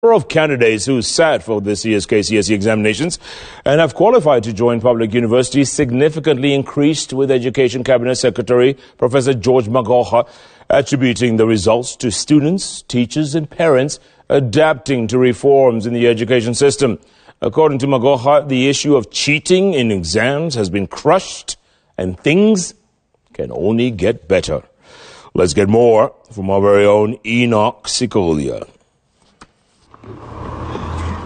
Of candidates who sat for this year's KCSE examinations and have qualified to join public universities significantly increased, with Education Cabinet Secretary Professor George Magoha attributing the results to students, teachers and parents adapting to reforms in the education system. According to Magoha, the issue of cheating in exams has been crushed and things can only get better. Let's get more from our very own Enoch Sikolia.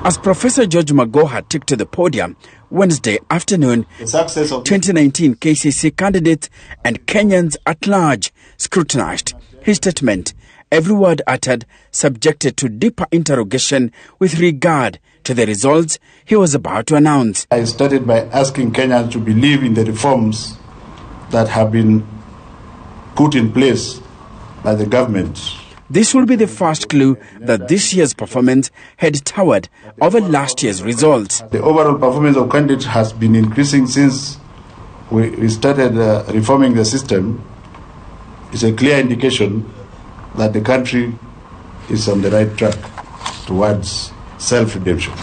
As Professor George Magoha took to the podium Wednesday afternoon, the success of 2019 KCSE candidates and Kenyans at large scrutinized his statement, every word uttered subjected to deeper interrogation with regard to the results he was about to announce. I started by asking Kenyans to believe in the reforms that have been put in place by the government. This will be the first clue that this year's performance had towered over last year's results. The overall performance of candidates has been increasing since we started reforming the system. It's a clear indication that the country is on the right track towards self-redemption.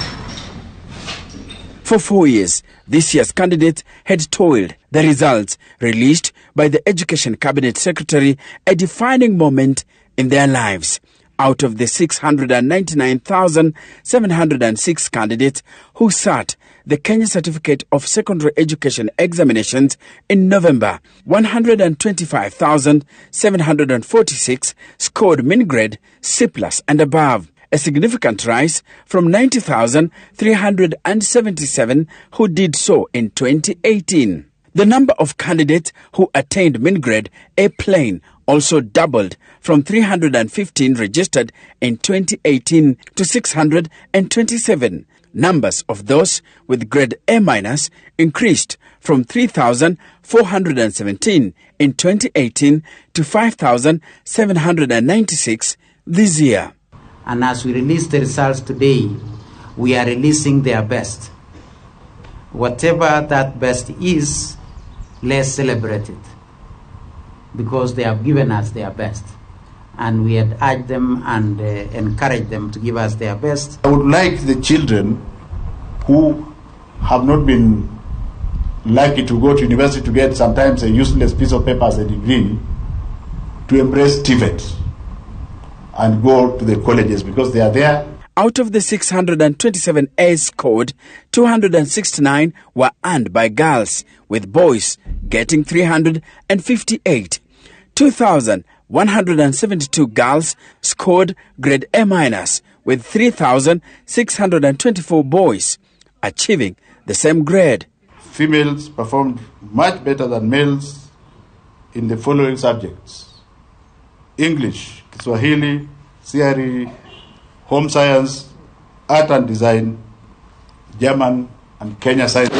For 4 years, this year's candidates had toiled the results released by the Education Cabinet Secretary, a defining moment in their lives. Out of the 699,706 candidates who sat the Kenya Certificate of Secondary Education examinations in November, 125,746 scored min grade C+ and above, a significant rise from 90,377 who did so in 2018. The number of candidates who attained min grade A plain also doubled from 315 registered in 2018 to 627. Numbers of those with grade A- increased from 3,417 in 2018 to 5,796 this year. And as we release the results today, we are releasing their best. Whatever that best is, let's celebrate it, because they have given us their best. And we had urged them and encouraged them to give us their best. I would like the children who have not been lucky to go to university to get sometimes a useless piece of paper as a degree to embrace TVET and go to the colleges, because they are there. Out of the 627 A's scored, 269 were earned by girls, with boys getting 358. 2,172 girls scored grade A-, with 3,624 boys achieving the same grade. Females performed much better than males in the following subjects: English, Kiswahili, CRE, Home Science, Art and Design, German, and Kenya Science.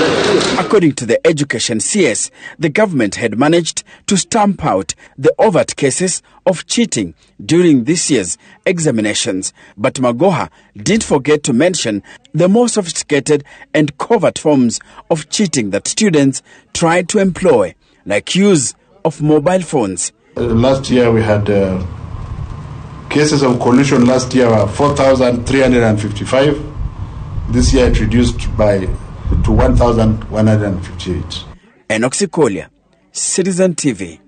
According to the Education CS, the government had managed to stamp out the overt cases of cheating during this year's examinations. But Magoha didn't forget to mention the more sophisticated and covert forms of cheating that students tried to employ, like use of mobile phones. Last year we had cases of collusion. Last year were 4,355. This year it reduced to 1,158. Enoch Sikolia, Citizen TV.